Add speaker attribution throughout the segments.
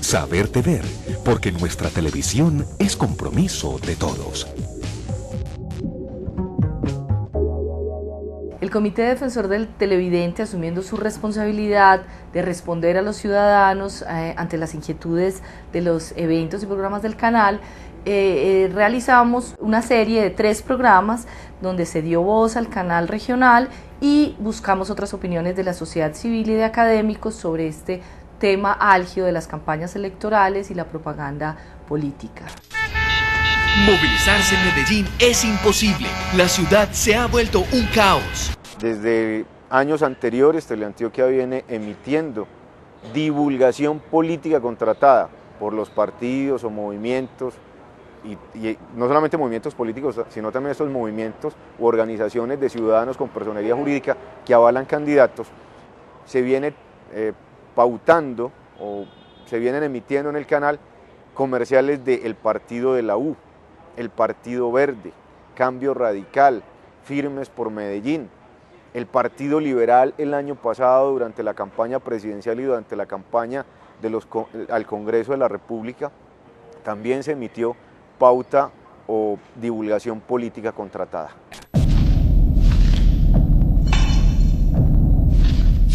Speaker 1: Saberte ver, porque nuestra televisión es compromiso de todos.
Speaker 2: El Comité Defensor del Televidente, asumiendo su responsabilidad de responder a los ciudadanos ante las inquietudes de los eventos y programas del canal, realizamos una serie de 3 programas donde se dio voz al canal regional y buscamos otras opiniones de la sociedad civil y de académicos sobre este tema álgido de las campañas electorales y la propaganda política.
Speaker 3: Movilizarse en Medellín es imposible. La ciudad se ha vuelto un caos.
Speaker 4: Desde años anteriores, Teleantioquia viene emitiendo divulgación política contratada por los partidos o movimientos, y no solamente movimientos políticos, sino también estos movimientos u organizaciones de ciudadanos con personería jurídica que avalan candidatos. Se viene pautando o se vienen emitiendo en el canal comerciales del partido de la U, el Partido Verde, Cambio Radical, Firmes por Medellín, el Partido Liberal el año pasado durante la campaña presidencial y durante la campaña al Congreso de la República, también se emitió pauta o divulgación política contratada.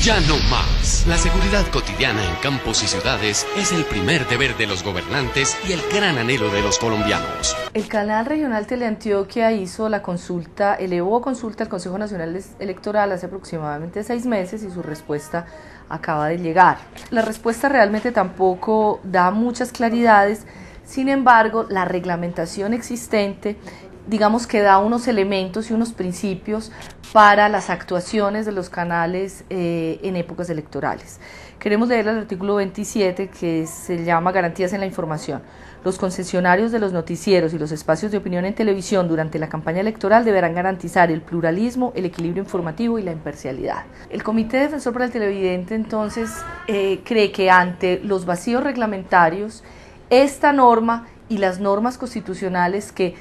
Speaker 3: Ya no más. La seguridad cotidiana en campos y ciudades es el primer deber de los gobernantes y el gran anhelo de los colombianos.
Speaker 2: El canal regional Teleantioquia hizo la consulta, elevó consulta al Consejo Nacional Electoral hace aproximadamente 6 meses y su respuesta acaba de llegar. La respuesta realmente tampoco da muchas claridades. Sin embargo, la reglamentación existente, digamos que da unos elementos y unos principios para las actuaciones de los canales en épocas electorales. Queremos leer el artículo 27 que se llama Garantías en la Información. Los concesionarios de los noticieros y los espacios de opinión en televisión durante la campaña electoral deberán garantizar el pluralismo, el equilibrio informativo y la imparcialidad. El Comité Defensor para el Televidente entonces cree que ante los vacíos reglamentarios, esta norma y las normas constitucionales que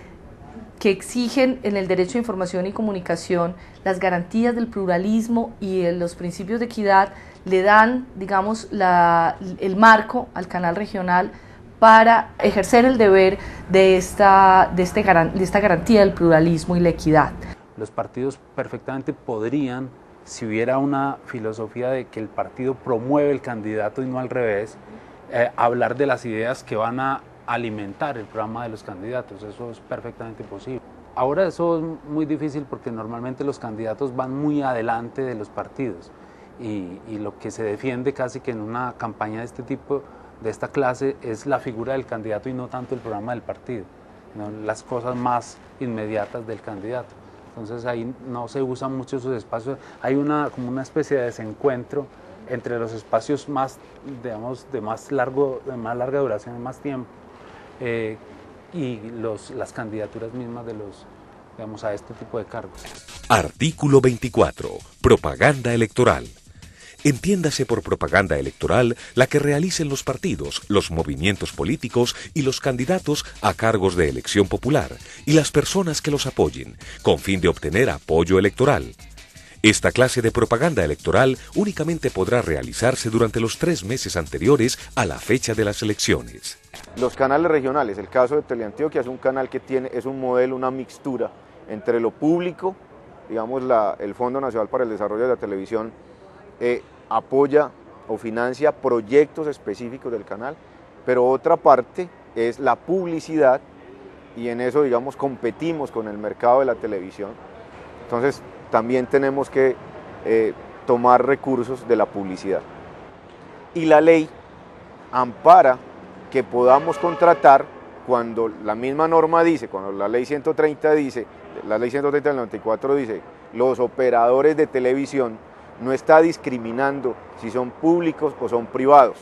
Speaker 2: exigen en el derecho a información y comunicación las garantías del pluralismo y los principios de equidad le dan, digamos, el marco al canal regional para ejercer el deber de esta garantía del pluralismo y la equidad.
Speaker 5: Los partidos perfectamente podrían, si hubiera una filosofía de que el partido promueve el candidato y no al revés, hablar de las ideas que van a alimentar el programa de los candidatos. Eso es perfectamente posible. Ahora eso es muy difícil porque normalmente los candidatos van muy adelante de los partidos y lo que se defiende casi que en una campaña de este tipo, de esta clase, es la figura del candidato y no tanto el programa del partido, ¿no? Las cosas más inmediatas del candidato. Entonces ahí no se usan mucho esos espacios, hay como una especie de desencuentro entre los espacios más, digamos, de más larga duración y más tiempo, y las candidaturas mismas de digamos, a este tipo de cargos.
Speaker 1: Artículo 24. Propaganda electoral. Entiéndase por propaganda electoral la que realicen los partidos, los movimientos políticos y los candidatos a cargos de elección popular y las personas que los apoyen, con fin de obtener apoyo electoral. Esta clase de propaganda electoral únicamente podrá realizarse durante los 3 meses anteriores a la fecha de las elecciones.
Speaker 4: Los canales regionales, el caso de Teleantioquia es un canal que es un modelo, una mixtura entre lo público, digamos el Fondo Nacional para el Desarrollo de la Televisión apoya o financia proyectos específicos del canal, pero otra parte es la publicidad y en eso, digamos, competimos con el mercado de la televisión. Entonces también tenemos que tomar recursos de la publicidad. Y la ley ampara que podamos contratar cuando la misma norma dice, cuando la ley 130 dice, la ley 130 del 94 dice, los operadores de televisión, no está discriminando si son públicos o son privados,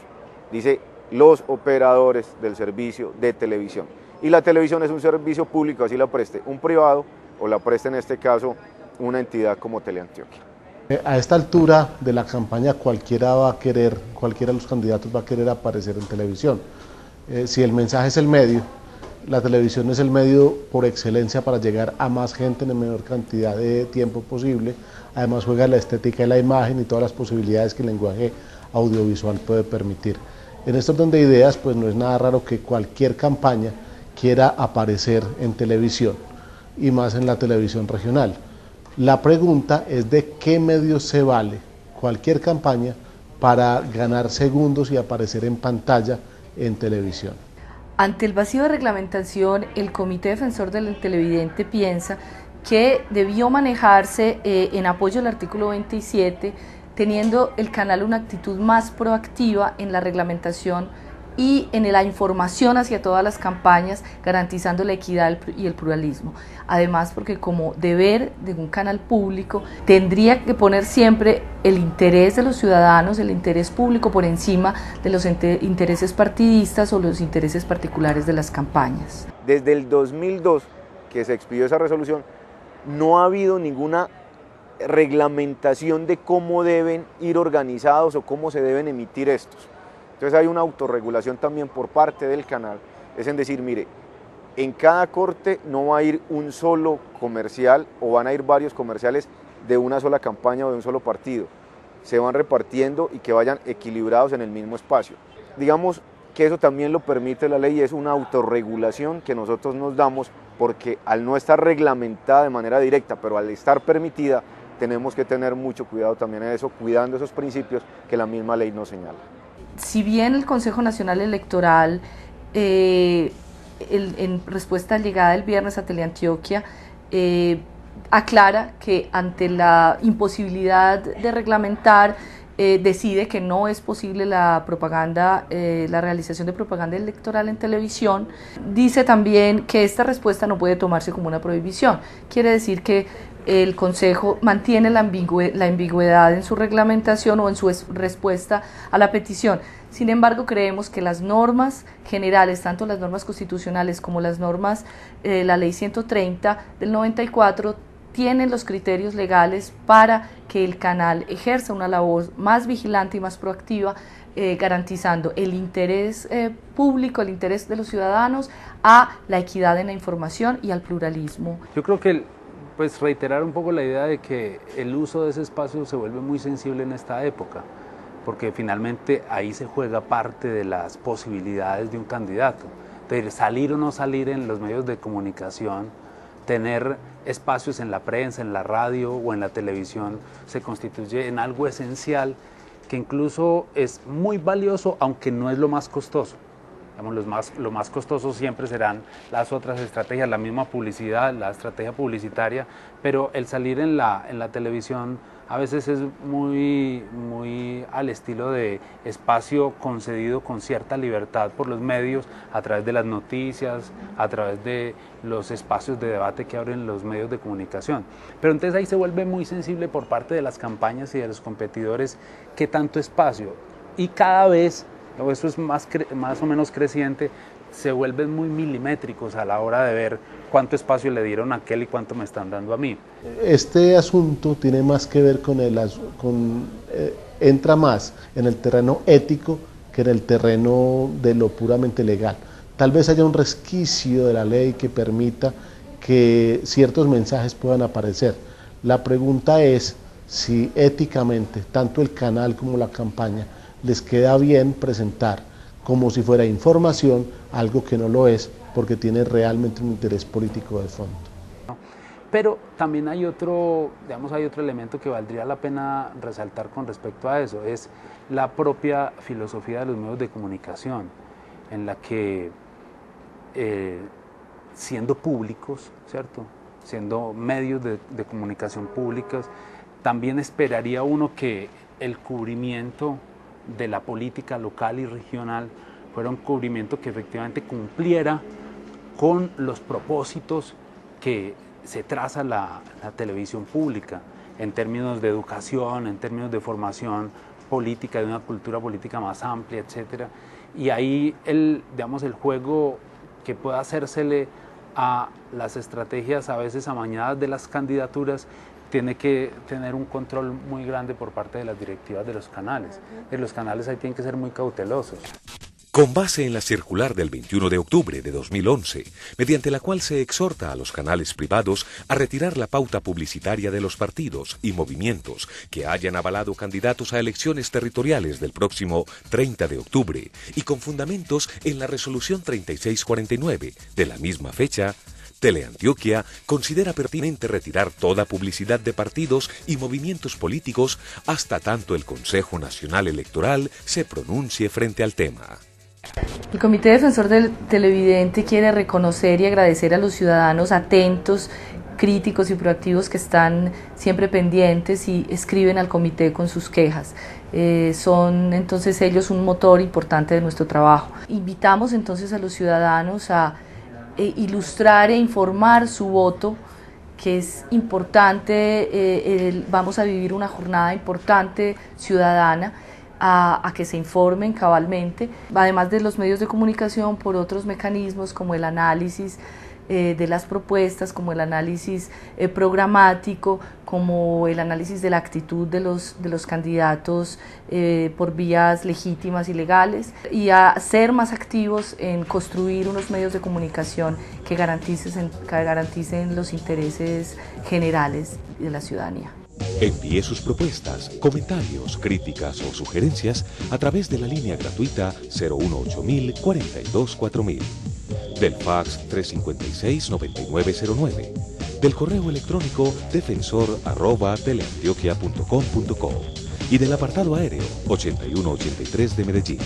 Speaker 4: dice los operadores del servicio de televisión. Y la televisión es un servicio público, así la preste un privado o la preste en este caso una entidad como Teleantioquia.
Speaker 6: A esta altura de la campaña cualquiera de los candidatos va a querer aparecer en televisión. Si el mensaje es el medio, la televisión es el medio por excelencia para llegar a más gente en la menor cantidad de tiempo posible. Además juega la estética de la imagen y todas las posibilidades que el lenguaje audiovisual puede permitir. En este orden de ideas, pues no es nada raro que cualquier campaña quiera aparecer en televisión, y más en la televisión regional. La pregunta es de qué medios se vale cualquier campaña para ganar segundos y aparecer en pantalla en televisión.
Speaker 2: Ante el vacío de reglamentación, el Comité Defensor del Televidente piensa que debió manejarse en apoyo al artículo 27, teniendo el canal una actitud más proactiva en la reglamentación y en la información hacia todas las campañas, garantizando la equidad y el pluralismo. Además, porque como deber de un canal público, tendría que poner siempre el interés de los ciudadanos, el interés público por encima de los intereses partidistas o los intereses particulares de las campañas.
Speaker 4: Desde el 2002, que se expidió esa resolución, no ha habido ninguna reglamentación de cómo deben ir organizados o cómo se deben emitir estos. Entonces hay una autorregulación también por parte del canal, es en decir, mire, en cada corte no va a ir un solo comercial o van a ir varios comerciales de una sola campaña o de un solo partido. Se van repartiendo y que vayan equilibrados en el mismo espacio. Digamos que eso también lo permite la ley y es una autorregulación que nosotros nos damos porque al no estar reglamentada de manera directa, pero al estar permitida, tenemos que tener mucho cuidado también en eso, cuidando esos principios que la misma ley nos señala.
Speaker 2: Si bien el Consejo Nacional Electoral, en respuesta a la llegada del viernes a Teleantioquia, aclara que ante la imposibilidad de reglamentar, decide que no es posible la propaganda, la realización de propaganda electoral en televisión, dice también que esta respuesta no puede tomarse como una prohibición. Quiere decir que el Consejo mantiene la ambigüedad en su reglamentación o en su respuesta a la petición. Sin embargo, creemos que las normas generales, tanto las normas constitucionales como las normas, la Ley 130 del 94, tienen los criterios legales para que el canal ejerza una labor más vigilante y más proactiva, garantizando el interés público, el interés de los ciudadanos, a la equidad en la información y al pluralismo.
Speaker 5: Yo creo que pues reiterar un poco la idea de que el uso de ese espacio se vuelve muy sensible en esta época, porque finalmente ahí se juega parte de las posibilidades de un candidato, de salir o no salir en los medios de comunicación, tener espacios en la prensa, en la radio o en la televisión, se constituye en algo esencial que incluso es muy valioso, aunque no es lo más costoso. Lo más costoso siempre serán las otras estrategias, la misma publicidad, la estrategia publicitaria, pero el salir en la televisión a veces es muy al estilo de espacio concedido con cierta libertad por los medios, a través de las noticias, a través de los espacios de debate que abren los medios de comunicación. Pero entonces ahí se vuelve muy sensible por parte de las campañas y de los competidores qué tanto espacio, y cada vez eso es más o menos creciente, se vuelven muy milimétricos a la hora de ver cuánto espacio le dieron a aquel y cuánto me están dando a mí.
Speaker 6: Este asunto tiene más que ver entra más en el terreno ético que en el terreno de lo puramente legal. Tal vez haya un resquicio de la ley que permita que ciertos mensajes puedan aparecer. La pregunta es si éticamente, tanto el canal como la campaña, les queda bien presentar como si fuera información algo que no lo es, porque tiene realmente un interés político de fondo.
Speaker 5: Pero también hay otro elemento que valdría la pena resaltar con respecto a eso, es la propia filosofía de los medios de comunicación, en la que siendo públicos, ¿cierto?, siendo medios de comunicación públicos, también esperaría uno que el cubrimiento de la política local y regional fuera un cubrimiento que efectivamente cumpliera con los propósitos que se traza la televisión pública en términos de educación, en términos de formación política, de una cultura política más amplia, etcétera. Y ahí el juego que pueda hacérsele a las estrategias a veces amañadas de las candidaturas tiene que tener un control muy grande por parte de las directivas de los canales. Los canales ahí tienen que ser muy cautelosos.
Speaker 1: Con base en la circular del 21 de octubre de 2011, mediante la cual se exhorta a los canales privados a retirar la pauta publicitaria de los partidos y movimientos que hayan avalado candidatos a elecciones territoriales del próximo 30 de octubre, y con fundamentos en la resolución 3649 de la misma fecha, Teleantioquia considera pertinente retirar toda publicidad de partidos y movimientos políticos hasta tanto el Consejo Nacional Electoral se pronuncie frente al tema.
Speaker 2: El Comité Defensor del Televidente quiere reconocer y agradecer a los ciudadanos atentos, críticos y proactivos que están siempre pendientes y escriben al comité con sus quejas. Son entonces ellos un motor importante de nuestro trabajo. Invitamos entonces a los ciudadanos a ilustrar e informar su voto, que es importante. Vamos a vivir una jornada importante ciudadana, a que se informen cabalmente, además de los medios de comunicación, por otros mecanismos como el análisis de las propuestas, como el análisis programático, como el análisis de la actitud de los candidatos por vías legítimas y legales, y a ser más activos en construir unos medios de comunicación que garanticen los intereses generales de la ciudadanía.
Speaker 1: Envíe sus propuestas, comentarios, críticas o sugerencias a través de la línea gratuita 018 42 4000, del fax 356-9909, del correo electrónico defensor@teleantioquia.com.co y del apartado aéreo 8183 de Medellín.